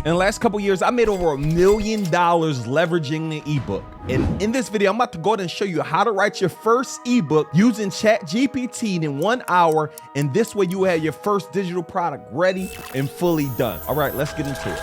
In the last couple years, I made over $1 million leveraging the ebook. And in this video, I'm about to go ahead and show you how to write your first ebook using ChatGPT in 1 hour. And this way you will have your first digital product ready and fully done. All right, let's get into it.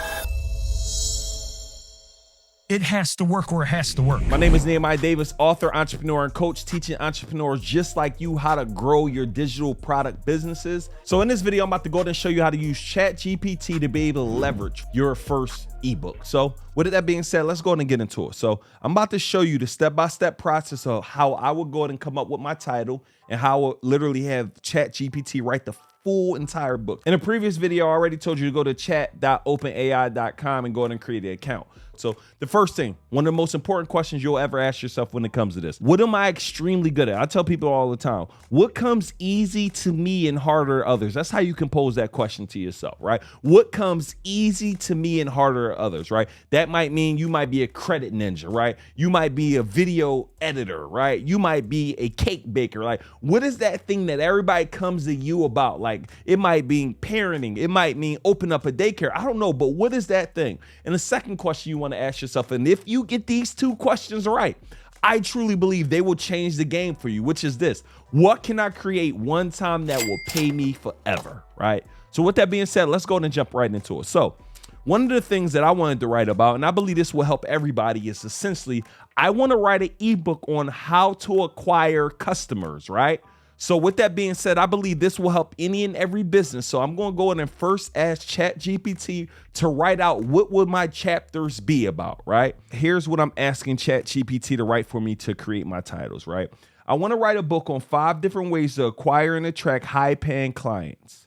It has to work or it has to work. My name is Nehemiah Davis, author, entrepreneur, and coach, teaching entrepreneurs just like you how to grow your digital product businesses. So in this video, I'm about to go ahead and show you how to use ChatGPT to be able to leverage your first ebook. So with that being said, let's go ahead and get into it. So I'm about to show you the step-by-step process of how I would go ahead and come up with my title and how I would literally have ChatGPT write the full entire book. In a previous video, I already told you to go to chat.openai.com and go ahead and create an account. So the first thing, one of the most important questions you'll ever ask yourself when it comes to this, what am I extremely good at? I tell people all the time, what comes easy to me and harder to others? That's how you can pose that question to yourself, right? What comes easy to me and harder to others, right? That might mean you might be a credit ninja, right? You might be a video editor, right? You might be a cake baker. Like, what is that thing that everybody comes to you about? Like, it might be parenting. It might mean open up a daycare. I don't know, but what is that thing? And the second question you want to ask yourself, and if you get these two questions right, I truly believe they will change the game for you, which is this: what can I create one time that will pay me forever, right? So with that being said, let's go ahead and jump right into it. So one of the things that I wanted to write about, and I believe this will help everybody, is essentially I want to write an ebook on how to acquire customers, right? So with that being said, I believe this will help any and every business. So I'm going to go in and first ask ChatGPT to write out what would my chapters be about, right? Here's what I'm asking ChatGPT to write for me to create my titles, right? I want to write a book on 5 different ways to acquire and attract high-paying clients.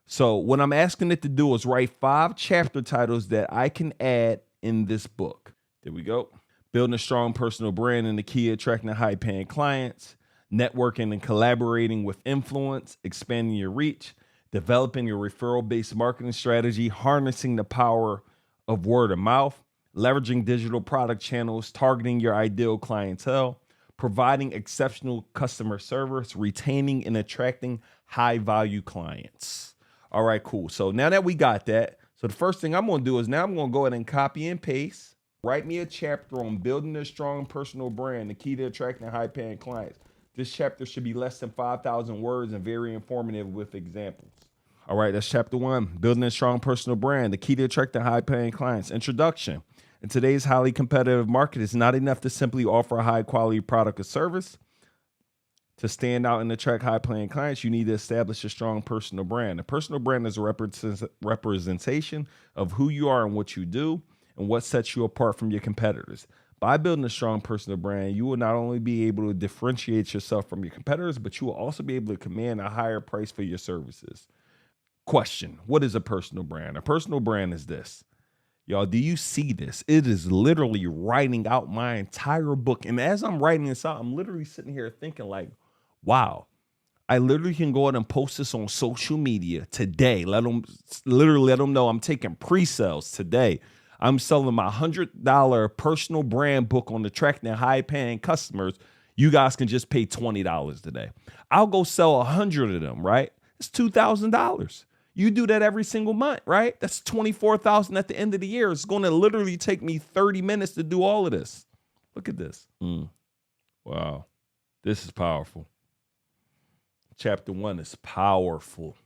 So what I'm asking it to do is write 5 chapter titles that I can add in this book. There we go. Building a strong personal brand and the key to attracting high-paying clients. Networking and collaborating with influence, expanding your reach, developing your referral-based marketing strategy, harnessing the power of word of mouth, leveraging digital product channels, targeting your ideal clientele, providing exceptional customer service, retaining and attracting high-value clients. All right, cool. So now that we got that, so the first thing I'm going to do is now I'm going to go ahead and copy and paste, write me a chapter on building a strong personal brand, the key to attracting high-paying clients. This chapter should be less than 5,000 words and very informative with examples. All right, that's chapter 1, building a strong personal brand, the key to attracting high-paying clients. Introduction. In today's highly competitive market, it's not enough to simply offer a high-quality product or service. To stand out and attract high-paying clients, you need to establish a strong personal brand. A personal brand is a representation of who you are and what you do and what sets you apart from your competitors. By building a strong personal brand, you will not only be able to differentiate yourself from your competitors, but you will also be able to command a higher price for your services. Question: what is a personal brand? A personal brand is this. Y'all, do you see this? It is literally writing out my entire book. And as I'm writing this out, I'm literally sitting here thinking like, wow, I literally can go ahead and post this on social media today. Let them know I'm taking pre-sales today. I'm selling my $100 personal brand book on attracting high-paying customers. You guys can just pay $20 today. I'll go sell 100 of them, right? It's $2,000. You do that every single month, right? That's $24,000 at the end of the year. It's going to literally take me 30 minutes to do all of this. Look at this. Wow. This is powerful. Chapter 1 is powerful.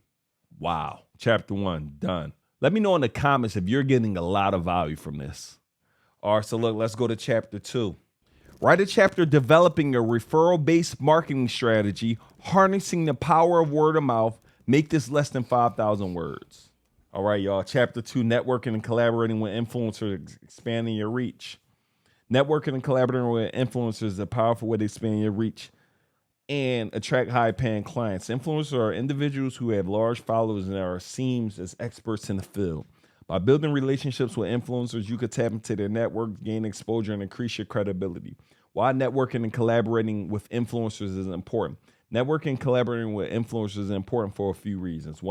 Wow. Chapter 1 done. Let me know in the comments if you're getting a lot of value from this. All right, so look, let's go to chapter 2. Write a chapter developing a referral-based marketing strategy, harnessing the power of word of mouth. Make this less than 5,000 words. All right, y'all. Chapter 2, networking and collaborating with influencers, expanding your reach. Networking and collaborating with influencers is a powerful way to expand your reach and attract high-paying clients. Influencers are individuals who have large followers and are seen as experts in the field. By building relationships with influencers, you could tap into their network, gain exposure, and increase your credibility. Why networking and collaborating with influencers is important. Networking and collaborating with influencers is important for a few reasons.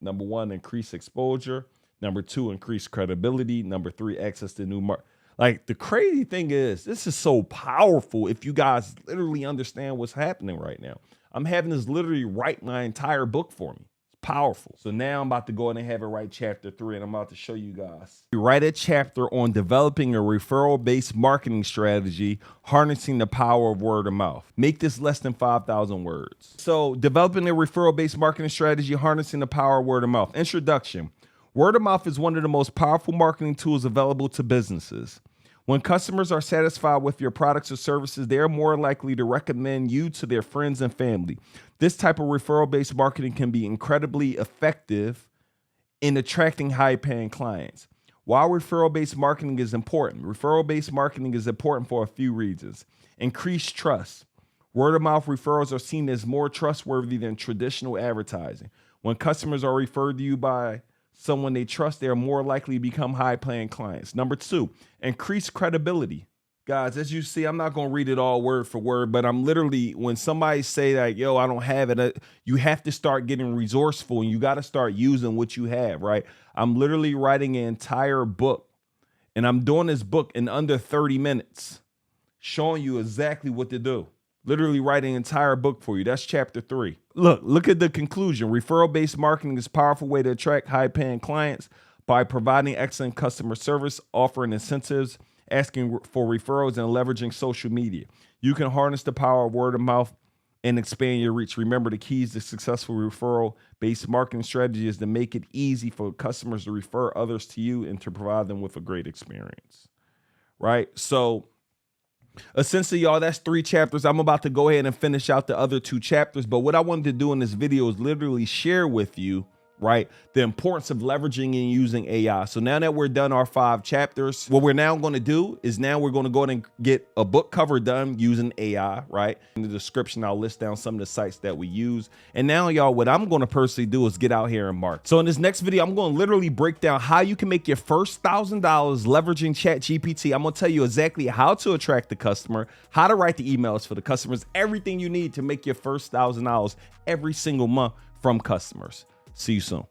Number one, increase exposure. Number 2, increase credibility. Number 3, access to new market. Like, the crazy thing is, this is so powerful if you guys literally understand what's happening right now. I'm having this literally write my entire book for me. It's Powerful. So now I'm about to go in and have it write chapter 3, and I'm about to show you guys. We write a chapter on developing a referral-based marketing strategy, harnessing the power of word of mouth. Make this less than 5,000 words. So developing a referral-based marketing strategy, harnessing the power of word of mouth. Introduction. Word of mouth is one of the most powerful marketing tools available to businesses. When customers are satisfied with your products or services, they are more likely to recommend you to their friends and family. This type of referral-based marketing can be incredibly effective in attracting high-paying clients. While referral-based marketing is important, referral-based marketing is important for a few reasons. Increased trust. Word-of-mouth referrals are seen as more trustworthy than traditional advertising. When customers are referred to you by someone they trust, they are more likely to become high-paying clients. Number 2, increase credibility. Guys, as you see, I'm not going to read it all word for word, but I'm literally, when somebody say like, yo, I don't have it, you have to start getting resourceful and you got to start using what you have, right? I'm literally writing an entire book, and I'm doing this book in under 30 minutes, showing you exactly what to do. Literally writing an entire book for you. That's chapter 3. Look at the conclusion. Referral-based marketing is a powerful way to attract high-paying clients by providing excellent customer service, offering incentives, asking for referrals, and leveraging social media. You can harness the power of word of mouth and expand your reach. Remember, the keys to successful referral-based marketing strategy is to make it easy for customers to refer others to you and to provide them with a great experience, right? So essentially, y'all, that's 3 chapters. I'm about to go ahead and finish out the other 2 chapters. But what I wanted to do in this video is literally share with you, right, the importance of leveraging and using AI. So now that we're done our 5 chapters, what we're now going to do is now we're going to go ahead and get a book cover done using AI, right? In the description, I'll list down some of the sites that we use. And now, y'all, what I'm going to personally do is get out here and market. So in this next video, I'm going to literally break down how you can make your first $1,000 leveraging ChatGPT. I'm going to tell you exactly how to attract the customer, how to write the emails for the customers, everything you need to make your first $1,000 every single month from customers. See you soon.